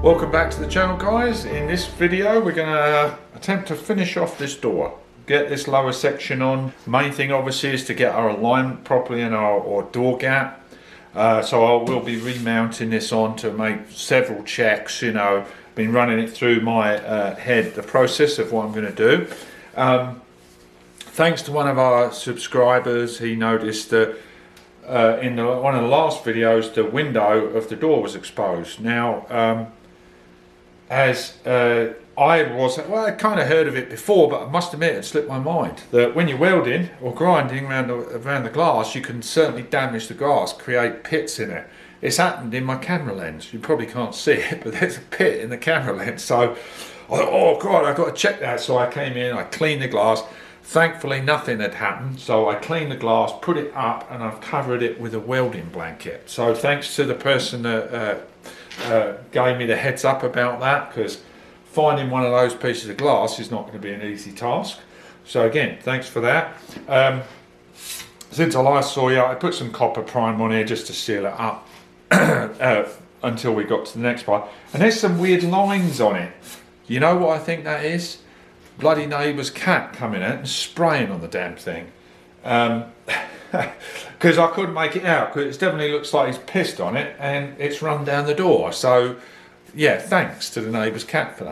Welcome back to the channel, guys. In this video we're going to attempt to finish off this door, get this lower section on. Main thing obviously is to get our alignment properly in our door gap. So I will be remounting this on to make several checks, you know, been running it through my head, the process of what I'm going to do. Thanks to one of our subscribers, he noticed that in one of the last videos the window of the door was exposed. Now I'd kind of heard of it before, but I must admit it slipped my mind that when you're welding or grinding around the glass, you can certainly damage the glass, create pits in it. It's happened in my camera lens. You probably can't see it, but there's a pit in the camera lens. So I thought, oh God, I've got to check that. So I came in, I cleaned the glass. Thankfully nothing had happened, so I cleaned the glass, put it up, and I've covered it with a welding blanket. So thanks to the person that gave me the heads up about that, because finding one of those pieces of glass is not going to be an easy task. So again, thanks for that. Since I last saw you, I put some copper prime on here just to seal it up until we got to the next part. And there's some weird lines on it. You know what I think that is? Bloody neighbour's cat coming out and spraying on the damn thing. Because I couldn't make it out, because it definitely looks like he's pissed on it and it's run down the door. So yeah, thanks to the neighbour's cat for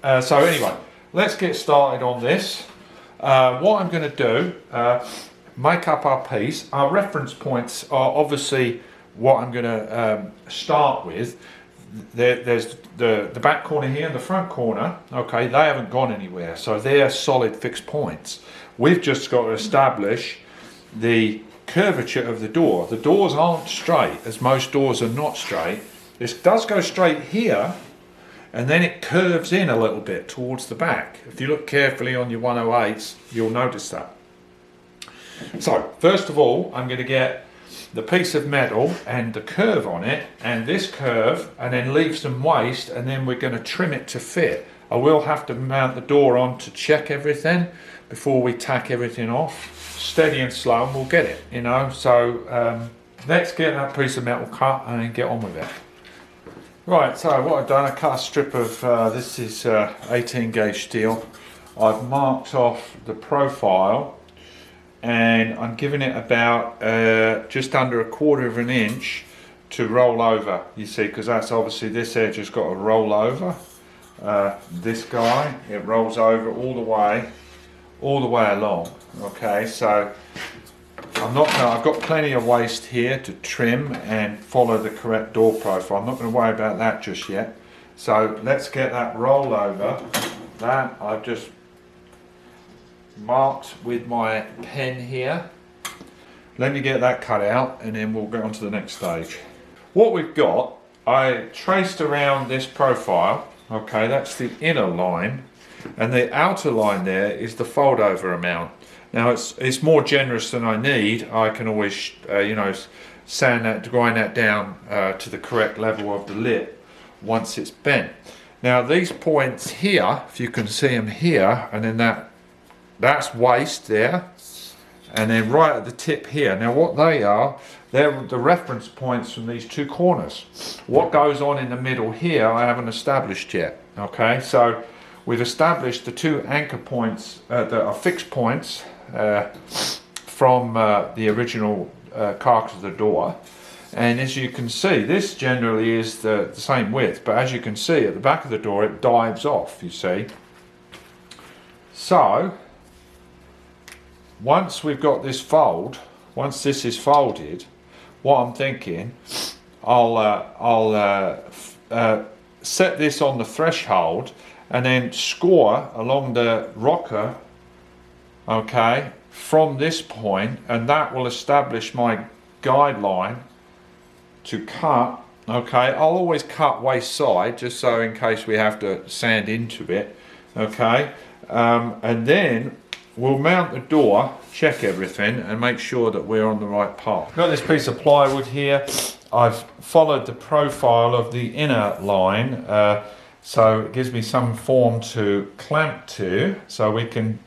that. So anyway, let's get started on this. What I'm going to do, make up our piece. Our reference points are obviously what I'm going to start with. There's the back corner here and the front corner. Okay, they haven't gone anywhere, so they're solid fixed points. We've just got to establish the curvature of the door. The doors aren't straight, as most doors are not straight. This does go straight here, and then it curves in a little bit towards the back. If you look carefully on your 108s, you'll notice that. So first of all, I'm going to get the piece of metal and the curve on it, and this curve, and then leave some waste, and then we're going to trim it to fit. I will have to mount the door on to check everything before we tack everything off. Steady and slow, and we'll get it, you know. So let's get that piece of metal cut and then get on with it. Right, so what I've done, I cut a strip of this is 18 gauge steel. I've marked off the profile, and I'm giving it about just under 1/4 of an inch to roll over, you see, because that's obviously this edge has got to roll over. This guy, it rolls over all the way along. Okay, so I've got plenty of waste here to trim and follow the correct door profile. I'm not going to worry about that just yet. So let's get that roll over. That I've just marked with my pen here. Let me get that cut out and then we'll go on to the next stage. What we've got, I traced around this profile. Okay, that's the inner line, and the outer line there is the fold over amount. Now it's more generous than I need. I can always you know, sand that, grind that down to the correct level of the lip once it's bent. Now these points here, if you can see them here, and then that's waste there, and then right at the tip here. Now what they are, they're the reference points from these two corners. What goes on in the middle here I haven't established yet. Okay, so we've established the two anchor points that are fixed points from the original carcass of the door. And as you can see, this generally is the same width, but as you can see at the back of the door it dives off, you see. So once we've got this fold, once this is folded, what I'm thinking, I'll set this on the threshold and then score along the rocker, okay, from this point, and that will establish my guideline to cut. Okay, I'll always cut waist side just so in case we have to sand into it. Okay, and then we'll mount the door, check everything, and make sure that we're on the right path. Got this piece of plywood here. I've followed the profile of the inner line, so it gives me some form to clamp to, so we can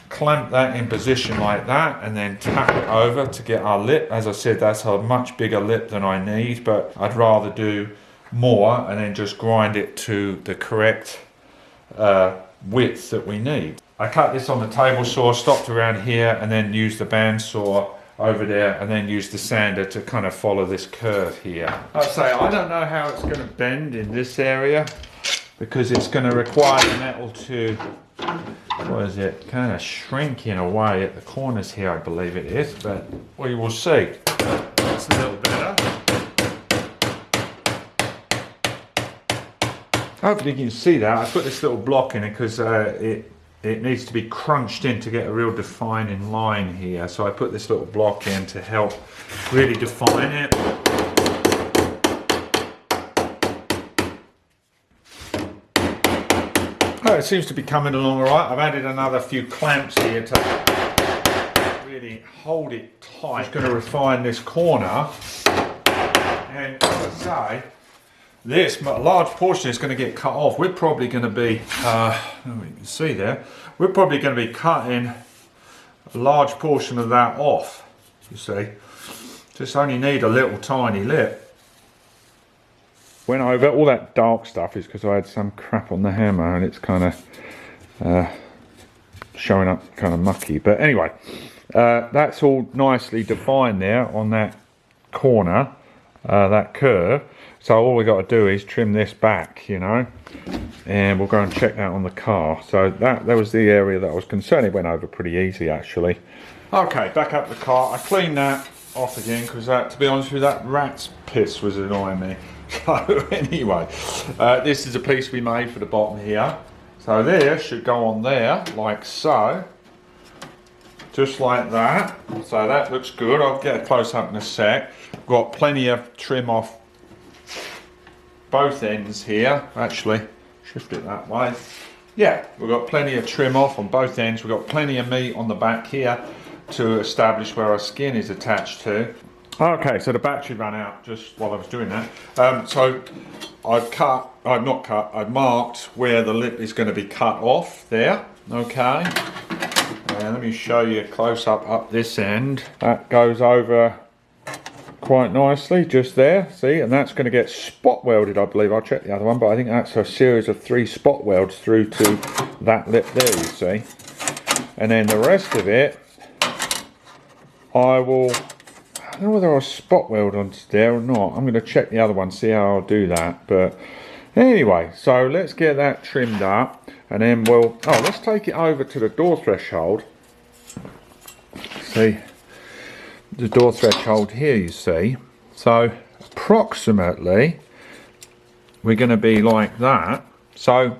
clamp that in position like that and then tap it over to get our lip. As I said, that's a much bigger lip than I need, but I'd rather do more and then just grind it to the correct width that we need. I cut this on the table saw, stopped around here, and then used the bandsaw over there, and then used the sander to kind of follow this curve here. I'd say I don't know how it's going to bend in this area, because it's going to require the metal to, what is it, kind of shrink in a way at the corners here, I believe it is, but we will see. That's a little better. Hopefully you can see that. I put this little block in it because it needs to be crunched in to get a real defining line here. So I put this little block in to help really define it. Oh, it seems to be coming along all right. I've added another few clamps here to really hold it tight. I'm just going to refine this corner. And as I say, this large portion is going to get cut off. We're probably going to be, you can see there, we're probably going to be cutting a large portion of that off, you see. Just only need a little tiny lip. Went over all that dark stuff is because I had some crap on the hammer and it's kind of showing up kind of mucky. But anyway, that's all nicely defined there on that corner, that curve. So all we got to do is trim this back, you know, and we'll go and check that on the car. So that was the area that I was concerned. It went over pretty easy actually. Okay, back up the car. I cleaned that off again because that, to be honest with you, that rat's piss was annoying me. So anyway, this is a piece we made for the bottom here. So there should go on there like so. Just like that. So that looks good. I'll get a close up in a sec. Got plenty of trim off both ends here. Actually, shift it that way. Yeah, we've got plenty of trim off on both ends. We've got plenty of meat on the back here to establish where our skin is attached to. Okay, so the battery ran out just while I was doing that. So I've marked where the lip is going to be cut off there. Okay, and let me show you a close up this end. That goes over quite nicely just there, see, and that's going to get spot welded, I believe. I'll check the other one, but I think that's a series of 3 spot welds through to that lip there, you see. And then the rest of it, I don't know whether I'll spot weld onto there or not. I'm going to check the other one, see how I'll do that. But anyway, so let's get that trimmed up, and then let's take it over to the door threshold. See, the door threshold here, you see. So approximately we're going to be like that. So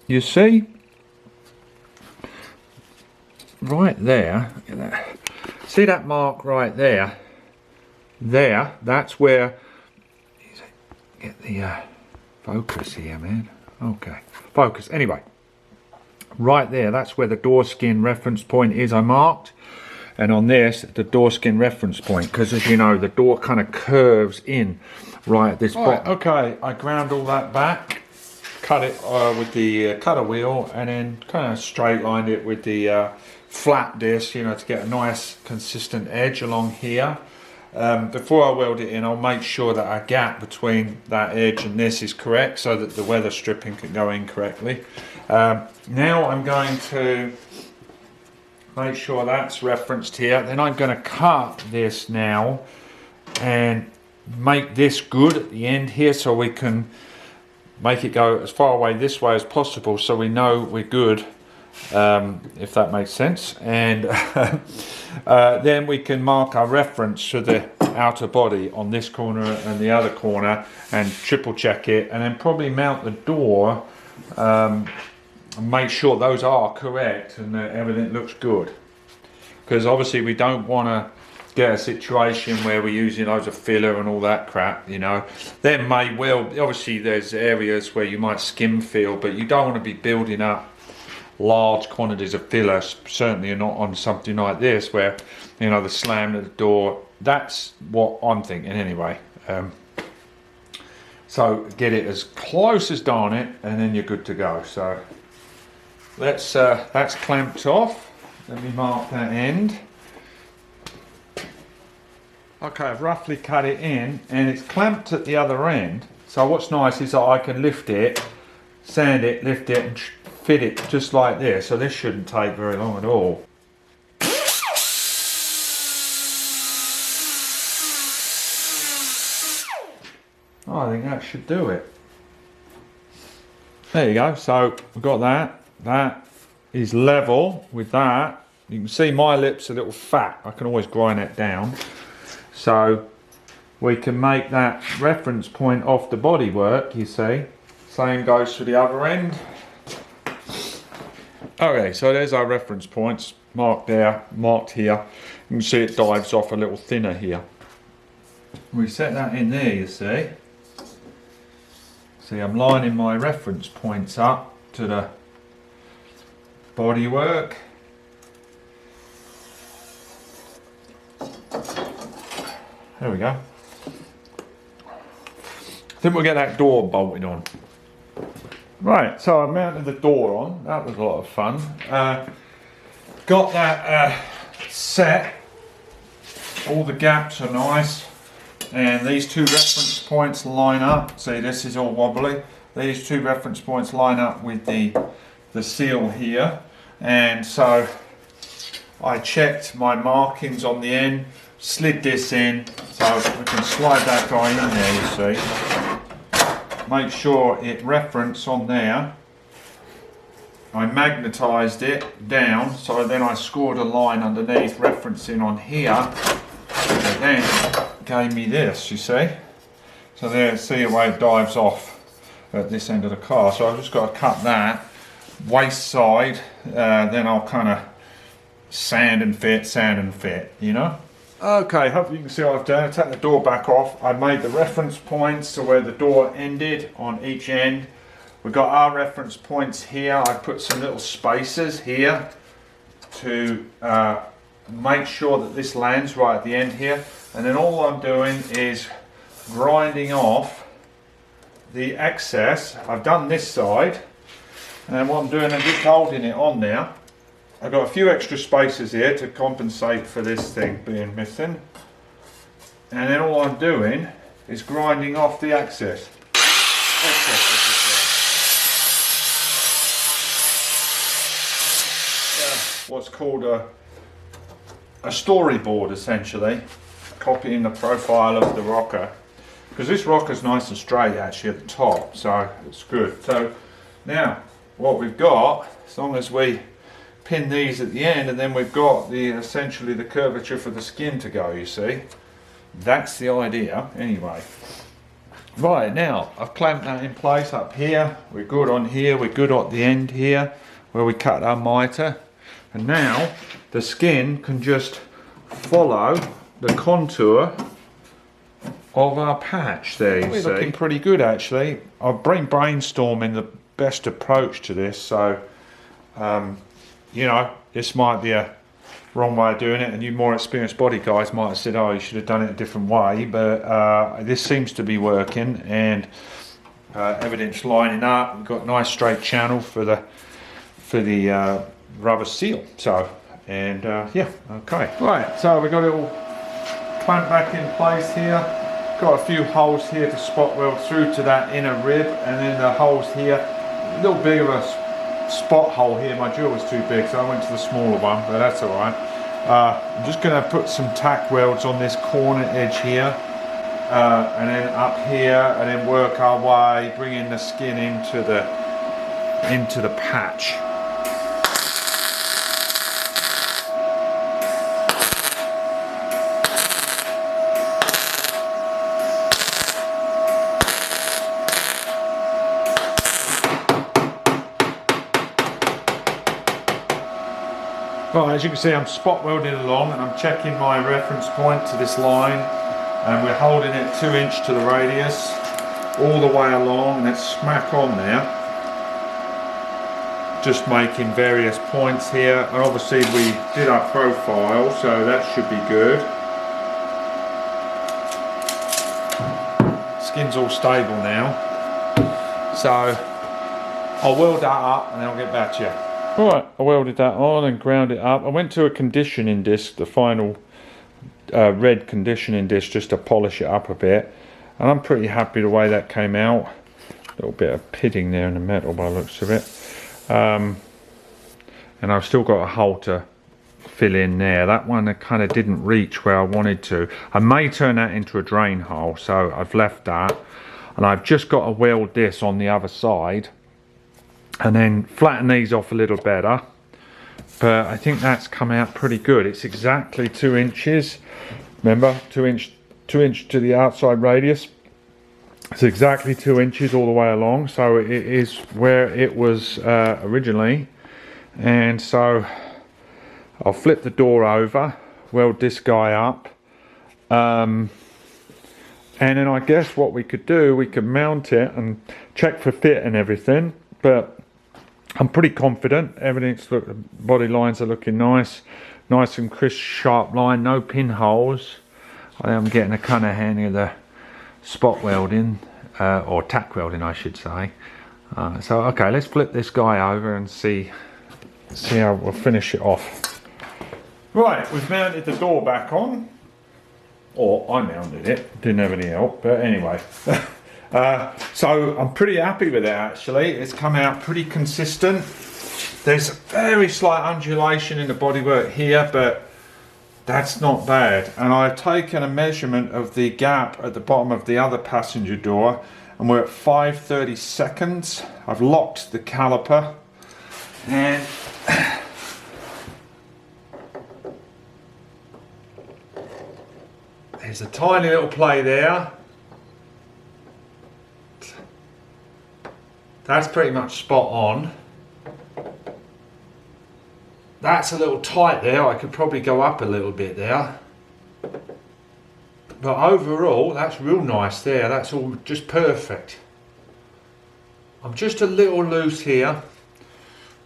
you see right there, see that mark right there, that's where, get the focus here, man. Okay, focus. Anyway, right there, that's where the door skin reference point is. I marked. And on this, the door skin reference point, because as you know, the door kind of curves in right at this point. Okay, I ground all that back, cut it with the cutter wheel, and then kind of straight lined it with the flat disc, you know, to get a nice consistent edge along here. Before I weld it in, I'll make sure that our gap between that edge and this is correct so that the weather stripping can go in correctly. Now I'm going to make sure that's referenced here. Then I'm going to cut this now and make this good at the end here so we can make it go as far away this way as possible so we know we're good, if that makes sense. And then we can mark our reference to the outer body on this corner and the other corner and triple check it, and then probably mount the door and make sure those are correct and that everything looks good, because obviously we don't want to get a situation where we're using loads of filler and all that crap, you know. There may well, obviously there's areas where you might skim fill, but you don't want to be building up large quantities of filler, certainly not on something like this where, you know, the slam of the door. That's what I'm thinking anyway. So get it as close as darn it, and then you're good to go. So that's clamped off. Let me mark that end. Okay, I've roughly cut it in, and it's clamped at the other end. So what's nice is that I can lift it, sand it, lift it and fit it just like this. So this shouldn't take very long at all. I think that should do it. There you go, so we've got that. That is level with that. You can see my lip's a little fat. I can always grind that down. So we can make that reference point off the bodywork, you see. Same goes for the other end. Okay, so there's our reference points, marked there, marked here. You can see it dives off a little thinner here. We set that in there, you see. See, I'm lining my reference points up to the bodywork. There we go. Then we'll get that door bolted on. Right, so I mounted the door on. That was a lot of fun. Got that set. All the gaps are nice. And these two reference points line up. See, this is all wobbly. These two reference points line up with the seal here. And so I checked my markings on the end, slid this in, so we can slide that guy in there, you see. Make sure it reference on there. I magnetised it down, so then I scored a line underneath referencing on here. And then gave me this, you see. So there, see the way it dives off at this end of the car. So I've just got to cut that waist side, then I'll kind of sand and fit, you know. Okay, hope you can see what I've done. I take the door back off. I made the reference points to where the door ended on each end. We've got our reference points here. I put some little spacers here to make sure that this lands right at the end here. And then all I'm doing is grinding off the excess. I've done this side, and what I'm doing is just holding it on there. I've got a few extra spacers here to compensate for this thing being missing. And then all I'm doing is grinding off the excess. What's called a storyboard, essentially. Copying the profile of the rocker, because this rocker's nice and straight actually at the top, so it's good. So now what we've got, as long as we pin these at the end, and then we've got the essentially the curvature for the skin to go, you see. That's the idea anyway. Right, now I've clamped that in place up here. We're good on here, we're good at the end here where we cut our mitre, and now the skin can just follow the contour of our patch there, you see. Looking pretty good actually. I've been brainstorming the best approach to this, so you know, this might be a wrong way of doing it, and you more experienced body guys might have said, oh, you should have done it a different way, but this seems to be working, and everything's lining up. We've got a nice straight channel for the rubber seal. So, and yeah, okay. Right, so we've got it all clamped back in place here. Got a few holes here to spot weld through to that inner rib, and then the holes here, a little bit of a spot hole here. My drill was too big, so I went to the smaller one, but that's all right. I'm just going to put some tack welds on this corner edge here, and then up here, and then work our way, bringing the skin into the patch. Right, as you can see, I'm spot welding along, and I'm checking my reference point to this line, and we're holding it 2 inch to the radius all the way along, and it's smack on there. Just making various points here, and obviously we did our profile, so that should be good. Skin's all stable now, so I'll weld that up and then I'll get back to you. Alright, I welded that on and ground it up. I went to a conditioning disc, the final red conditioning disc, just to polish it up a bit. and I'm pretty happy the way that came out. A little bit of pitting there in the metal by the looks of it, and I've still got a hole to fill in there. That one kind of didn't reach where I wanted to. I may turn that into a drain hole, so I've left that, and I've just got to weld this on the other side and then flatten these off a little better. But I think that's come out pretty good. It's exactly 2 inches. Remember, 2 inch to the outside radius. It's exactly 2 inches all the way along, so it is where it was originally. And so I'll flip the door over, weld this guy up, and then I guess what we could do, we could mount it and check for fit and everything. But I'm pretty confident. Everything's the body lines are looking nice and crisp, sharp line, no pinholes. I am getting a kind of hang of the spot welding, or tack welding I should say. So okay, let's flip this guy over and see how we'll finish it off. Right, we've mounted the door back on, or I mounted it, didn't have any help, but anyway. So I'm pretty happy with it actually. It's come out pretty consistent. There's a very slight undulation in the bodywork here, but that's not bad. And I've taken a measurement of the gap at the bottom of the other passenger door, and we're at 5/32. I've locked the caliper, and there's a tiny little play there. That's pretty much spot on. That's a little tight there. I could probably go up a little bit there. But overall, that's real nice there. That's all just perfect. I'm just a little loose here.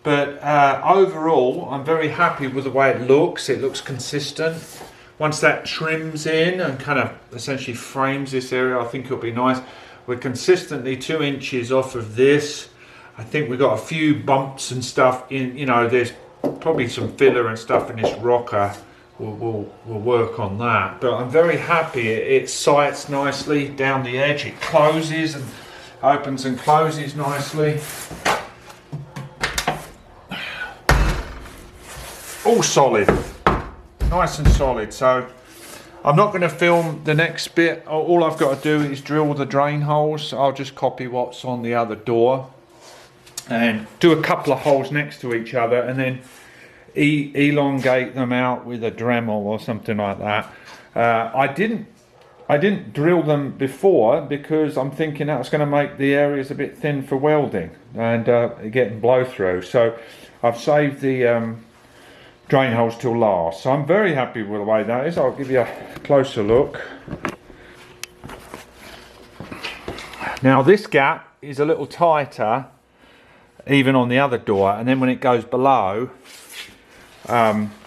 But overall, I'm very happy with the way it looks. It looks consistent. Once that trims in and kind of essentially frames this area, I think it'll be nice. We're consistently 2 inches off of this. I think we've got a few bumps and stuff in, you know, there's probably some filler and stuff in this rocker. We'll work on that. But I'm very happy. It sights nicely down the edge. It closes and opens and closes nicely. All solid. Nice and solid. So I'm not going to film the next bit. All I've got to do is drill the drain holes. I'll just copy what's on the other door and do a couple of holes next to each other, and then elongate them out with a Dremel or something like that. I didn't drill them before because I'm thinking that's going to make the areas a bit thin for welding and getting blow through. So I've saved the drain holes till last. So I'm very happy with the way that is. I'll give you a closer look. Now this gap is a little tighter even on the other door, and then when it goes below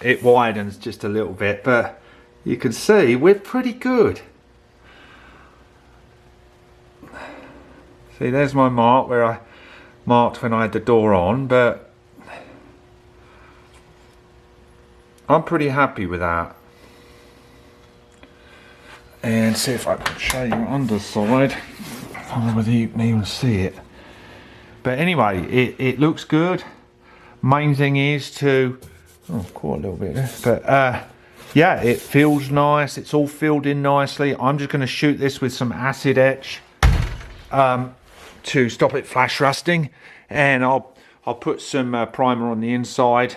it widens just a little bit, but you can see we're pretty good. See, there's my mark where I marked when I had the door on, but I'm pretty happy with that. And see if I can show you underside. I don't know whether you can even see it. But anyway, it looks good. Main thing is to, oh, quite a little bit there. But yeah, it feels nice. It's all filled in nicely. I'm just going to shoot this with some acid etch to stop it flash rusting. And I'll put some primer on the inside.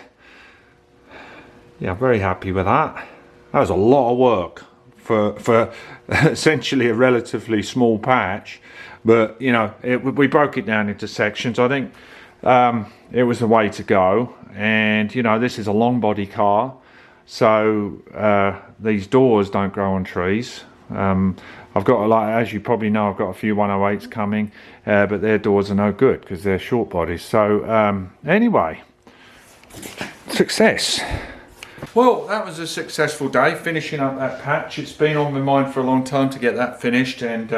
Yeah, I'm very happy with that. That was a lot of work for essentially a relatively small patch, but you know, we broke it down into sections. I think it was the way to go. And you know, this is a long body car, so these doors don't grow on trees. I've got, like, as you probably know, I've got a few 108s coming, but their doors are no good because they're short bodies. So anyway, success. Well, that was a successful day, finishing up that patch. It's been on my mind for a long time to get that finished, and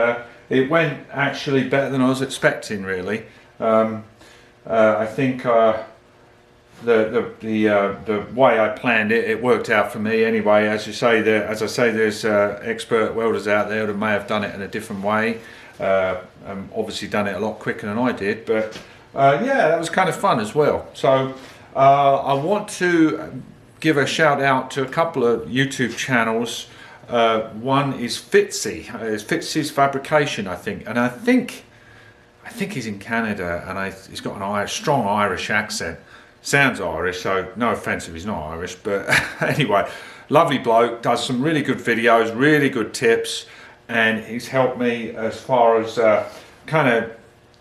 it went actually better than I was expecting, really. I think the way I planned it, it worked out for me anyway. As I say, there's expert welders out there that may have done it in a different way, obviously done it a lot quicker than I did, but yeah, that was kind of fun as well. So I want to give a shout out to a couple of YouTube channels. One is Fitzy, it's Fitzy's Fabrication, I think, and I think he's in Canada, and he's got a strong Irish accent. Sounds Irish, so no offense if he's not Irish, but anyway, lovely bloke, does some really good videos, really good tips, and he's helped me as far as kind of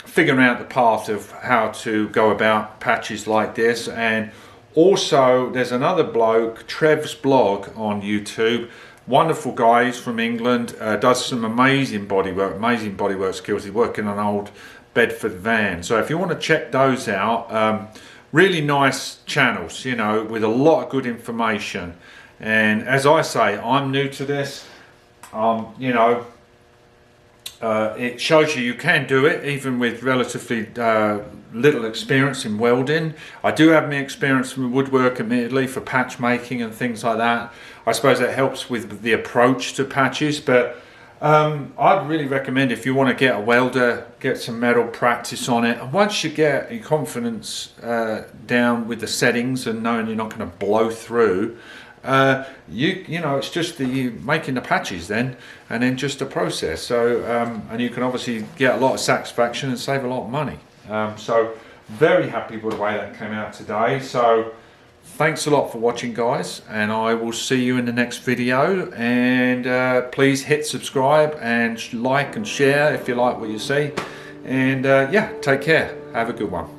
figuring out the path of how to go about patches like this. And also there's another bloke, Trev's blog on YouTube, wonderful guy, he's from England, does some amazing bodywork skills. He's working on an old Bedford van, so if you want to check those out, really nice channels, you know, with a lot of good information. And as I say, I'm new to this, you know, it shows you can do it even with relatively little experience in welding. I do have my experience from woodwork, admittedly, for patch making and things like that. I suppose that helps with the approach to patches, but I'd really recommend, if you want to get a welder, get some metal practice on it, and once you get your confidence down with the settings and knowing you're not going to blow through, you know, it's just the making the patches then, and then just the process. So and you can obviously get a lot of satisfaction and save a lot of money. So very happy with the way that came out today. So thanks a lot for watching, guys, and I will see you in the next video. And please hit subscribe and like and share if you like what you see. And yeah, take care, have a good one.